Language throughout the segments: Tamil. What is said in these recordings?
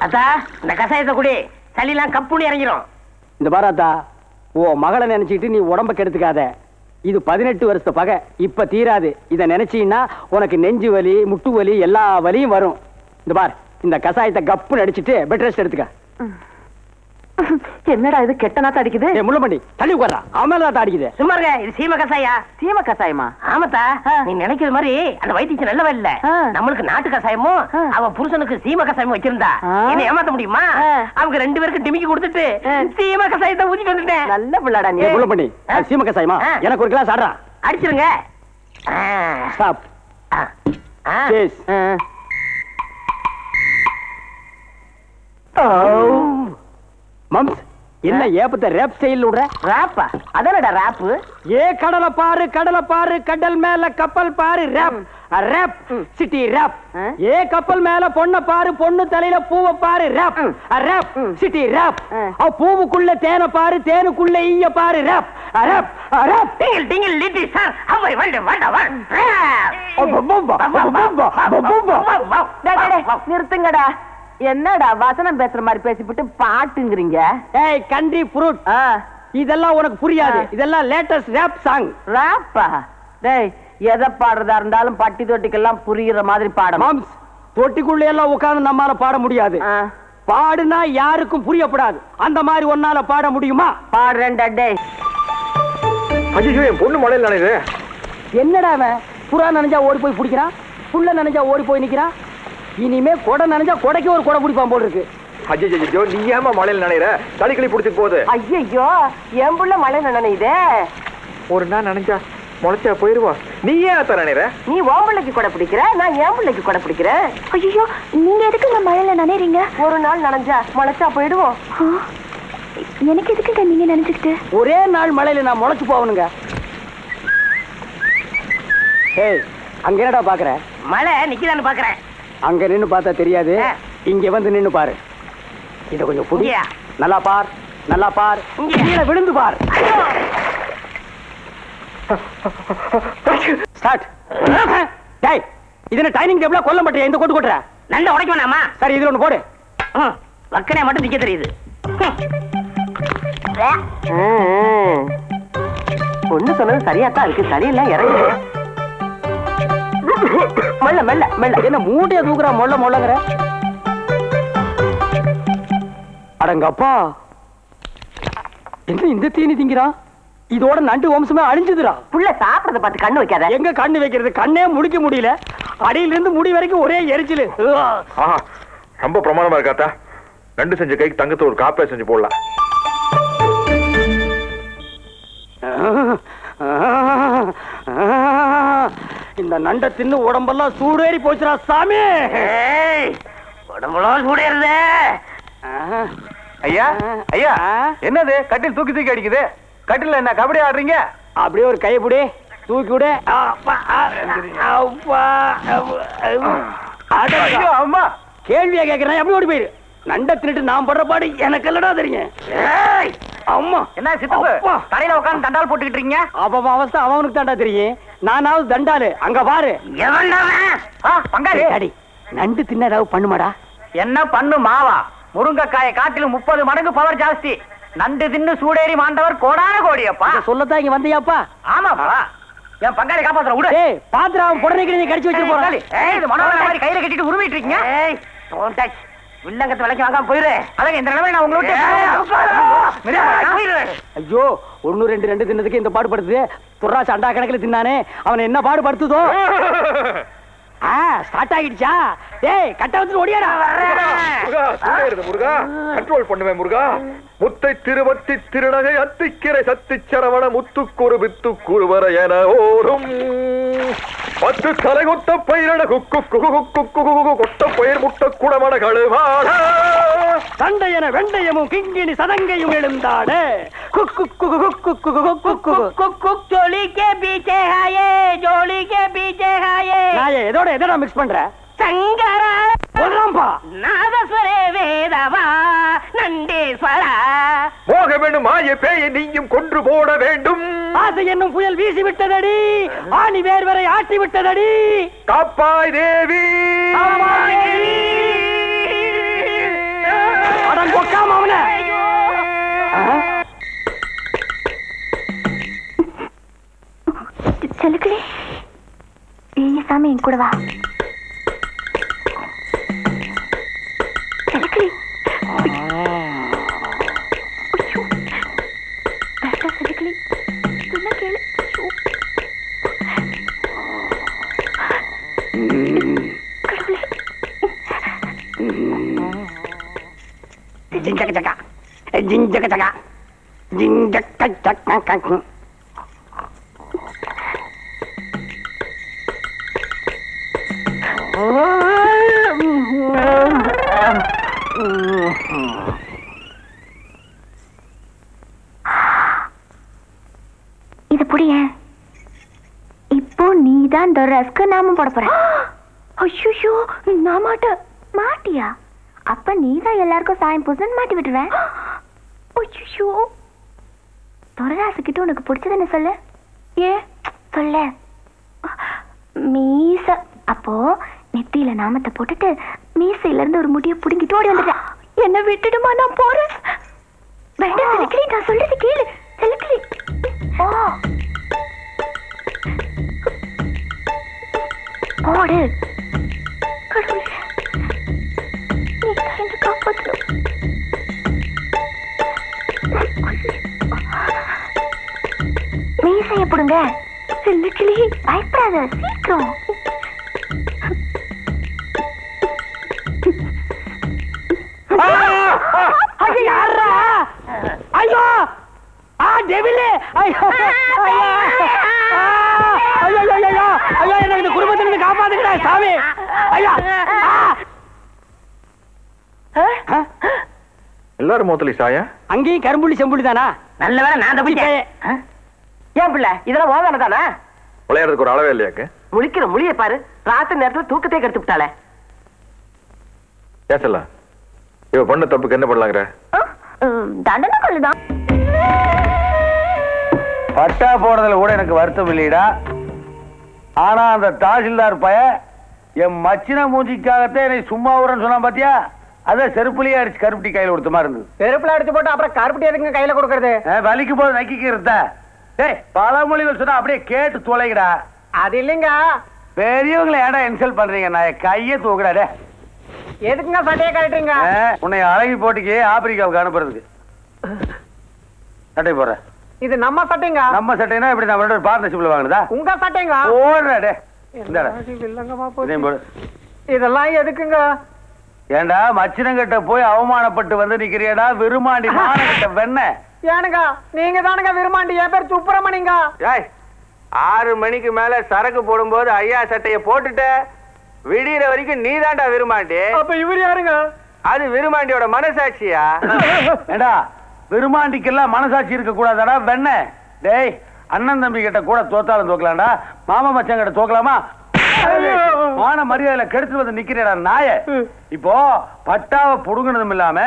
அத்தா இந்த கசாயத்தை குடி, சளிலாம் கப்புன்னு இறங்கிரும். இந்த பாராத்தா, ஓ மகளை நினைச்சிட்டு நீ உடம்ப கெடுத்துக்காத. இது 18 வருஷத்து பகை, இப்ப தீராது. இத நினைச்சீன்னா உனக்கு நெஞ்சு வலி, முட்டு வலி, எல்லா வலியும் வரும். இந்த பார், இந்த கசாயத்தை கப்புன்னு அடிச்சிட்டு பெட் ரெஸ்ட் எடுத்துக்க. என்னடா இது கெட்ட நாத்த அடிக்குது? முள்ளமண்டி தள்ளி உட்காரா, அவன் மேல அடிக்குது. சும்மா இருங்க, இது சீம கசாயா. சீம கசாயமா? ஆமாத்தா, நீ நினைக்கிற மாதிரி அந்த வைத்தியம் நல்லவ இல்ல. நம்மளுக்கு நாட்டு கசாயமும் அவ புருஷனுக்கு சீம கசாயமும் வச்சிருந்தா என்ன ஏமாத்த முடியுமா? அவங்க 2 பேருக்கு டிமிக்கி கொடுத்துட்டு சீம கசாயத்தை ஊத்திட்டு வந்துட்டேன். நல்ல பிள்ளாடா நீ. முள்ளமண்டி சீம கசாயமா? எனக்கு ஒரு கிளாஸ் ஆடுறா. அடிச்சிருங்க. ஸ்டாப். எஸ். மம்ஸ், என்ன ஏப்பத்த ரேப் ஸ்டைல் விடுற? ராப்பா? அதனடா ராப்பு. ஏ கடலை பாரு, கடலை பாரு, கடல் மேல கப்பல் பாரு, ரேப் ரேப் சிட்டி ரேப். ஏ கப்பல் மேல பொண்ண பாரு, பொண்ணு தலையில பூவை பாரு, ரேப் ரேப் சிட்டி ரேப். பூவுக்குள்ள தேனை பாரு, தேனுக்குள்ள ஈய பாரு, ரேப் ரேப் ரேப். டிங்கிள் டிங்கிள் லிட்டி சார், அவை வந்து நிறுத்துங்கடா. என்னடா வசனம் பேசுற மாதிரி பேசிவிட்டு பாட்டுங்கிறீங்க? ஏய் கண்ட்ரி ஃப்ரூட், இதெல்லாம் உனக்கு புரியாது. இதெல்லாம் லேட்டஸ்ட் ரேப் சாங். ராப்பா? டேய், எதை பாடுறதா இருந்தாலும் பட்டி தொட்டிக்கெல்லாம் புரியுற மாதிரி பாடணும். மாம்ஸ், தொட்டிக்குள்ள எல்லாம் உட்கார்ந்து நம்மால பாட முடியாது. பாடுனா யாருக்கும் புரியப்படாது. அந்த மாதிரி ஒன்னால பாட முடியுமா? பாடுறேன்டா. டேய் ஐயோ, என் பொண்ணு மழையில் நனையுது. என்னடா அவன் புறா நனைஞ்சா ஓடி போய் பிடிக்கிறான், புள்ள நனைஞ்சா ஓடி போய் நிக்கிறான். இனிமே கொடை நனைஞ்சா கொடைக்கு ஒரு கொடை பிடிப்பான் போல் இருக்கு. ஐயோ, நீ ஏமா மழையில் நனையிற? தடிக்களி பிடிச்சிட்டு போகுது. ஐயோ, என் புள்ள மழை நனையுதே. ஒரு நாள் நனைஞ்சா முளைச்சா போயிருவா. நீ ஏன் அத்த நனைற? நீ உன் பிள்ளைக்கு கொடை பிடிக்கிற, நான் என் பிள்ளைக்கு கொடை பிடிக்கிறேன். ஐயோ, நீங்க எதுக்குங்க மழையில நனைறீங்க? ஒரு நாள் நனைஞ்சா முளைச்சா போயிடுவோம். எனக்கு எதுக்குங்க நீங்க நினைச்சுக்கிட்டு? ஒரே நாள் மழையில நான் முளைச்சு போகணுங்க. ஏய், அங்க என்னடா பாக்குற? மழை நிக்குதான்னு பாக்குறேன். அங்க நின்னு பார்த்தா தெரியாது, இங்க வந்து நின்னு பாரு. இத கொஞ்சம் புடி. நல்லா பார், நல்லா பார். கீழே விழுந்து பார். ஸ்டார்ட். டேய், இது என்ன டைனிங் டேபிளா கொல்ல மாட்டே? இந்த கொட்டு கொட்டுற நல்ல உடைக்க வேணாமா? சரி, இதுல ஒண்ணு போடு. வக்கனே மட்டும் நிக்க தெரியுது. ஒண்ணு சொன்னது சரியாத்தான் இருக்கு. சரியெல்லாம் இறங்கு. மெல்ல மெல்ல மெல்ல. என்ன மூட்டைய தூக்குறா மொள்ள மொள்ளங்கிற? அடங்கப்பா, என்ன இந்த தீனி திங்கிறான்? இதோட நண்டு வம்சமே அழிஞ்சுதுடா. புள்ள சாப்பிடறத பார்த்து கண்ணு வைக்காத. எங்க கண்ணு வைக்கிறது? கண்ணே முடிக்க முடியல. அடியில இருந்து முடி வரைக்கும் ஒரே எரிச்சலு. ரொம்ப பிரமாதமா இருக்காத்தா. நண்டு செஞ்ச கைக்கு தங்கத்தை ஒரு காப்பே செஞ்சு போடலாம். இந்த நண்டை தின்னு உடம்பெல்லாம் சூடேறி போச்சுடா சாமி. உடம்பெல்லாம் சூடேறுது. ஐயா ஐயா, என்னது கட்டில் தூக்கி தூக்கி அடிக்குது? கட்டில என்ன கபடி ஆடுறீங்க? அப்படியே ஒரு கைப்பிடி தூக்கி விடு. அம்மா, கேள்வியா கேட்கிறேன், எப்படி ஓடி போயிரு? நண்டை தின்னுட்டு நான் படுற பாடு எனக்கு இல்லடா தெரியும். அம்மா, என்ன சித்தப்பு கடையில உட்கார்ந்து தண்டால் போட்டுக்கிட்டு இருக்கீங்க? அவன் அவஸ்தை அவனுக்கு தாண்டா தெரியும். நானாவது தண்டாலு. அங்க பாரு. பங்காளி, அடி நண்டு தின்ன ஏதாவது பண்ணுமாடா? என்ன பண்ணு மாவா? முருங்கைக்காயை காட்டிலும் 30 மடங்கு பவர் ஜாஸ்தி. நண்டு தின்னு சூடேறி மாண்டவர் கோடான கோடியப்பா. சொல்லத்தான் இங்க வந்தியாப்பா? ஆமாப்பா. என் பங்காளி காப்பாத்துற விடு. ஏய், பாத்ராம் புடனைக்கு நீ கடிச்சு வச்சிட்டு போற. ஏய், இது மனோரமா மாதிரி கையில கட்டிட்டு உருமிட்டு இருக்கீங்க. ஏய், டோன்ட் டச். வில்லங்கத்தை விலைக்கு வாங்காம போயிரு. அதான் இந்த நிலைமை நான் உங்களை விட்டு. ஐயோ, 1 2 2 தின்னதுக்கு இந்த பாடுபடுத்துது. துர்ரா சண்டா கணக்கில் தின்னானே, அவனை என்ன பாடுபடுத்துதோ? ஸ்டார்ட் ஆகிடுச்சா? டேய், கட்ட வந்து ஓடியாடா. முருகா, கண்ட்ரோல் பண்ணுவேன் முருகா. முத்தை திருவத்தி திருநகை அத்திக்கிரை சத்திச்சரவண முத்துக்குறு வித்துக்குறு வர என ஓடும் 10 தலைகொத்த பயிரட குக்கு கொட்ட பயிர் முட்ட குடமட கழுவாட சண்டையன வெண்டையமும் கிங்கினி சதங்கையும் எழுந்தாட எதோட எதோட மிக்ஸ் பண்ற? சங்கரா சொல்லம்பா. நாதஸ்வரே வேதவா நண்டேஸ்வரா. போக வேண்டும் மாய பேயை நீயும் கொன்று போட வேண்டும். ஆசை என்னும் புயல் வீசி விட்டதடி, ஆணி வேர் வரை ஆட்டி விட்டதடி. காப்பாய் தேவி. கூட வா. செலுக்கலி செலுக்கலி சொன்னா கேளு. கடவுளே. ஜிஞ்சக ஜகா ஜிஞ்சக ஜகா ஜிஞ்சக ஜகா. இது புரிய. இப்போ நீதான் இந்த ரஸ்க்கு நாம போட போற. ஐயோ நான் மாட்டேன். மாட்டியா? அப்ப நீதான் எல்லாருக்கும் சாயம் பூசன் மாட்டி விட்டுருவேன். ஐயோ துரராசுக்கிட்ட உனக்கு பிடிச்சதுன்னு சொல்லு. ஏ சொல்ல. மீச. அப்போ நெத்தியில நாமத்தை போட்டுட்டு மீசையில இருந்து ஒரு முடியை புடுங்கிட்டு ஓடி வந்துட்டேன். என்ன விட்டுடுமா, நான் போறேன். வேண்டாம் செலுக்கலி, நான் சொல்றது கேளு செலுக்கலி. போடு. கடவுளே, நீ தான் என்ன காப்பாற்றணும். மீசைய புடுங்க செலுக்கலி. பயப்படாத, சீக்கிரம். ஐயோ டெவிலே. ஐயோ என்ன இந்த குடும்பத்திலிருந்து காப்பாத்துக்கிறா சாமி. ஐயா எல்லாரும் மோத்தலி சாயா அங்கேயும் கரும்புள்ளி செம்புள்ளி தானா? நல்ல வேலை நான் தப்பிச்சேன். ஏன் பிள்ளை இதெல்லாம் ஓதான தானே? விளையாடுறதுக்கு ஒரு அளவே இல்லையாக்கு? முழிக்கிற மொழியை பாரு. ராத்திரி நேரத்துல தூக்கத்தை கெடுத்து விட்டாளே. ஏசல்ல இவ பண்ண தப்புக்கு என்ன பண்ணலாங்கிற? தண்டனை கொள்ளுதான். பட்டா போடுறதுல கூட எனக்கு வருத்தம் இல்லைடா. ஆனா அந்த தாசில்தார் பய என் மச்சின மூஞ்சிக்காகத்தான் என்னை சும்மா ஊரன்னு சொன்னான் பாத்தியா? அதான் செருப்புலயே அடிச்சு கருப்பட்டி கையில கொடுத்த மாதிரி இருந்தது. செருப்புல அடிச்சு போட்டு அப்புறம் கருப்பட்டி எதுக்கு கையில கொடுக்கறது? வலிக்கு போது நக்கிக்கு இருந்தா பழமொழிகள் சொன்னா அப்படியே கேட்டு தொலைங்கடா. அது இல்லைங்க. பெரியவங்களை ஏடா இன்சல்ட் பண்றீங்க? நான் கையே தூக்குறாடே. எதுக்குங்க சட்டையை கட்டுறீங்க? உன்னை அழகி போட்டிக்கு ஆப்பிரிக்காவுக்கு அனுப்புறதுக்கு சட்டை போடுற. இது நம்ம சட்டைங்க. நம்ம சட்டைனா இப்படி நம்ம பார்ட்னர்ஷிப்ல வாங்குறதா? உங்க சட்டைங்க. போடுறாடே. இதெல்லாம் எதுக்குங்க? ஏண்டா மச்சினங்கிட்ட போய் அவமானப்பட்டு வந்து நிக்கிறியடா விருமாண்டி மானகிட்ட வெண்ண. ஏனுங்க நீங்க தானுங்க விருமாண்டி. என் பேர் சுப்பிரமணியங்க. 6 மணிக்கு மேல சரக்கு போடும்போது ஐயா சட்டைய போட்டுட்ட விடியற வரைக்கும் நீ தாண்டா விருமாண்டி. அப்ப இவர் யாருங்க? அது விருமாண்டியோட மனசாட்சியா? ஏண்டா விருமாண்டிக்கெல்லாம் மனசாட்சி இருக்க கூடாதாடா வெண்ண? டேய் அண்ணன் தம்பி கிட்ட கூட தோத்தாலும் தோக்கலாம்டா, மாமா மச்சான் கிட்ட தோக்கலாமா? மான மரியாதையில கெடுத்து வந்து நிக்கிறா நாய. இப்போ பட்டாவை புடுங்கினதும் இல்லாம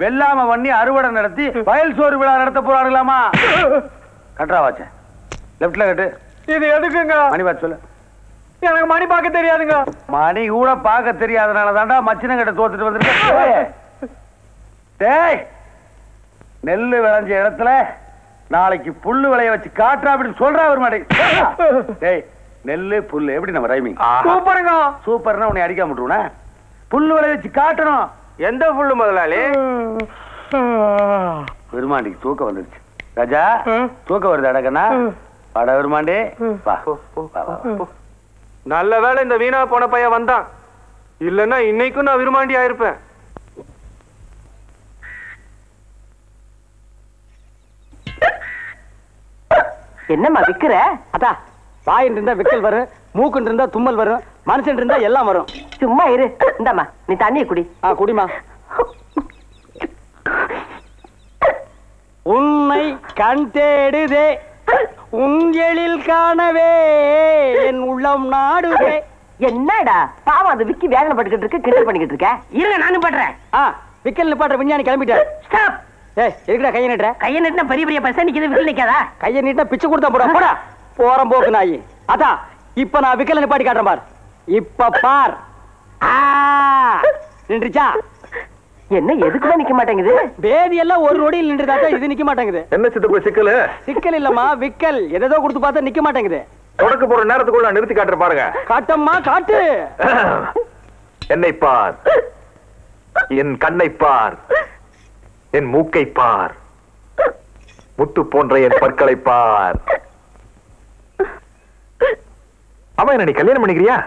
வெள்ளாம பண்ணி அறுவடை நடத்தி வயல் சோறு விழா நடத்த போறாங்களாமா? கட்டுறா வாச்ச லெப்ட்ல கட்டு. இது எதுக்குங்க? மணி பார்த்து சொல்லு. எனக்கு மணி பார்க்க தெரியாதுங்க. மணி கூட பார்க்க தெரியாதனால தாண்டா மச்சின கிட்ட தோத்துட்டு வந்திருக்க. டேய் நெல்லு விளைஞ்ச இடத்துல நாளைக்கு புல்லு விளைய வச்சு காட்டுறா அப்படின்னு சொல்றா ஒரு மாட்டேன். டேய் நெல்லு புல்லு எப்படி நம்ம ரைமிங்? சூப்பருங்க. சூப்பர்னா உன்னை அடிக்காம விட்டுருவா. புல்லு விளைய வச்சு காட்டணும். எந்த புல்லு முதலாளி? விருமாண்டிக்கு தூக்கம் வந்துருச்சு. ராஜா தூக்கம் வருது அடக்கண்ணா. வாட விருமாண்டி வா. நல்ல வேளை இந்த வீணா போன பையன் வந்தான். இல்லன்னா இன்னைக்கும் நான் விருமாண்டி ஆயிருப்பேன். என்னம்மா விக்கிற? அதா வாயின் இருந்தா விக்கல் வரும், மூக்குன்னு இருந்தா தும்மல் வரும், மனுஷன் இருந்தா எல்லாம் வரும். சும்மா இரு. இந்தாம்மா நீ தண்ணியை குடி. குடிமா. உன்னை கண் தேடுதே உங்களில் காணவே என் உள்ளம் நாடுவே. என்னடா பாவம் அது விக்கி வேதனைப்பட்டுக்கிட்டு இருக்கு, கிண்டல் பண்ணிக்கிட்டு இருக்க. இருங்க நானும் பண்றேன். விக்கல் நிப்பாட்டுற விஞ்ஞானி கிளம்பிட்டாரு. ஸ்டாப். ஏய் எதுக்குடா கையை நீட்டுற? கையை நீட்டினா பெரிய பெரிய பைசா நிக்குது, விக்கல் நிக்காதா? கையை நீட்டினா பிச்சை கொடுத்தா போடா போடா. போறம் போக்கு நாயி. அதான் இப்ப நான் விக்கல் நிப்பாட்டி காட்டுறேன் பார். இப்ப பார். நின்றுச்சா? என்ன எதுக்குதான் நிக்க மாட்டேங்குது? பேதி எல்லாம் ஒரு நொடியில் நின்றுதாக்கா இது நிக்க மாட்டேங்குது. என்ன சித்தப்ப சிக்கல்? சிக்கல் இல்லம்மா விக்கல். எதோ கொடுத்து பார்த்தா நிக்க மாட்டேங்குது. தொடக்க போற நேரத்துக்குள்ள நான் நிறுத்தி காட்டுற பாருங்க. காட்டம்மா காட்டு. என்னை பார், என் கண்ணை பார், என் மூக்கை பார், முத்து போன்ற என் பற்களை பார். அவன் என்ன நீ கல்யாணம் பண்ணிக்கிறியா?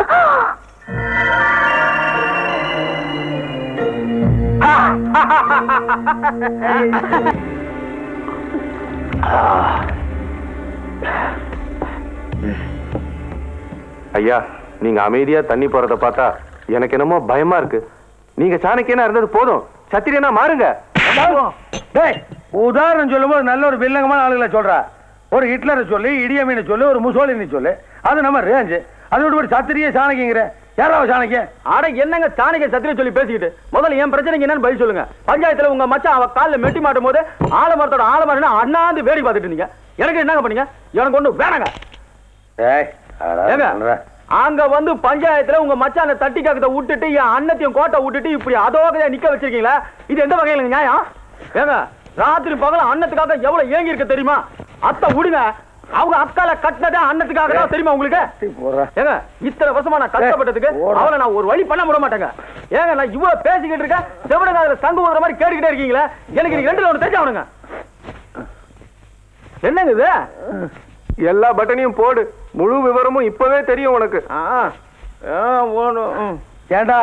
ஐயா, நீங்க அமைதியா தண்ணி போறத பார்த்தா எனக்கு என்னமோ பயமா இருக்கு. நீங்க சாணக்கியனா இருந்தது போதும், சத்திரியனா மாறுங்க. உதாரணம் சொல்லும் போது நல்ல ஒரு வில்லங்கமான ஆளுகளை சொல்றா. ஒரு ஹிட்லரை சொல்லி, இடியமீனை சொல்லு, ஒரு முசோலினி சொல்லு, அது நம்ம ரேஞ்சு. அதோட ஒரு சத்திரிய சாணக்கியங்கிற யாராவது சாணக்கியம்? ஆட என்னங்க சாணக்கிய சத்திரிய சொல்லி பேசிக்கிட்டு முதல்ல என் பிரச்சனைக்கு என்னன்னு பதில் சொல்லுங்க. பஞ்சாயத்துல உங்க மச்சான் அவ காலில் மெட்டி மாட்டும் போது ஆலமரத்தோட ஆலமரம்னு அண்ணாந்து வேடி பார்த்துட்டு இருந்தீங்க. எனக்கு என்னங்க பண்ணீங்க? எனக்கு ஒண்ணு வேணாங்க. அங்க வந்து பஞ்சாயத்துல உங்க மச்சான தட்டி காக்கத்தை விட்டுட்டு என் அண்ணத்தையும் கோட்டை விட்டுட்டு இப்படி அதோக நிக்க வச்சிருக்கீங்களா? இது எந்த வகையில நியாயம்? ஏங்க ராத்திரி பகல அண்ணத்துக்காக எவ்வளவு ஏங்கி இருக்க தெரியுமா? அத்தை விடுங்க, அவங்க அக்கால கட்டினதே அண்ணத்துக்காக தான் தெரியுமா உங்களுக்கு? ஏங்க இத்தனை வருஷமா நான் கஷ்டப்பட்டதுக்கு அவளை நான் ஒரு வழி பண்ண விட மாட்டேங்க. ஏங்க நான் இவ்வளவு பேசிக்கிட்டு இருக்கேன், செவடங்காதுல சங்கு ஊதுற மாதிரி கேட்டுக்கிட்டே இருக்கீங்களா? எனக்கு நீங்க ரெண்டுல ஒண்ணு தெரிஞ்சவனுங்க. என்னங்க இது? எல்லா பட்டனையும் போடு, முழு விவரமும் இப்பவே தெரியும் உனக்கு. ஏண்டா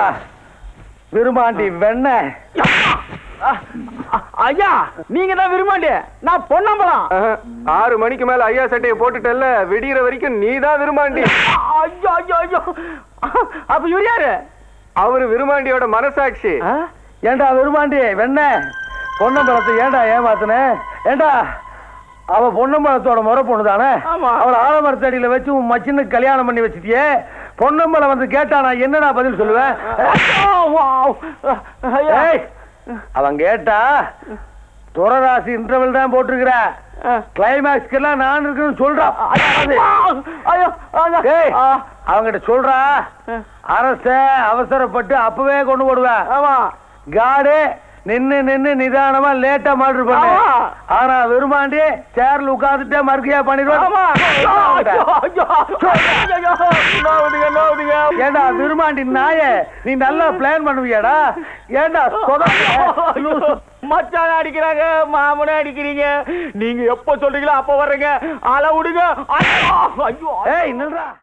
விரும்பாண்டி வெண்ண? ஐயா நீங்க தான் விரும்பாண்டி, நான் பொன்னம்பலம். 6 மணிக்கு மேல ஐயா சட்டையை போட்டுட்டல்ல, விடிகிற வரைக்கும் நீ தான் விரும்பாண்டி. ஐயோ ஐயோ ஐயோ, அப்ப இவர் யாரு? அவரு விரும்பாண்டியோட மனசாட்சி. ஏண்டா விரும்பாண்டி வெண்ண பொன்னம்பலத்தை ஏண்டா ஏமாத்துன? ஏண்டா அவ பொன்னம்பலத்தோட முறை பொண்ணுதானே? அவளை ஆலமரத்தடியில வச்சு உன் மச்சினுக்கு கல்யாணம் பண்ணி வச்சுட்டியே. பொன்னம்பலம் வந்து கேட்டா நான் என்னடா பதில் சொல்லுவேன்? அவன் கேட்டா துரராசி இன்டர்வல் தான் போட்டிருக்கிற, கிளைமேக்ஸ்க்கு எல்லாம் நான் இருக்குன்னு சொல்றான். அவங்கிட்ட சொல்றா, அரச அவசரப்பட்டு அப்பவே கொண்டு போடுவேன். ஆமா, காடு நின்னு நின்னு நிதானமா லேட்டா மாடர் பண்ண. ஆனா விரும்பாண்டி சேர்ல உட்கார்ந்துட்டே மறுக்கையா பண்ணிடுவான். ஏண்டா விரும்பாண்டி நாயே, நீ நல்லா பிளான் பண்ணுவியாடா? ஏண்டா மச்சான அடிக்கிறாங்க, மாமனை அடிக்கிறீங்க, நீங்க எப்ப சொல்றீங்களோ அப்ப வர்றீங்க. அளவுடுங்க. ஐயோ, ஏய் நில்றா.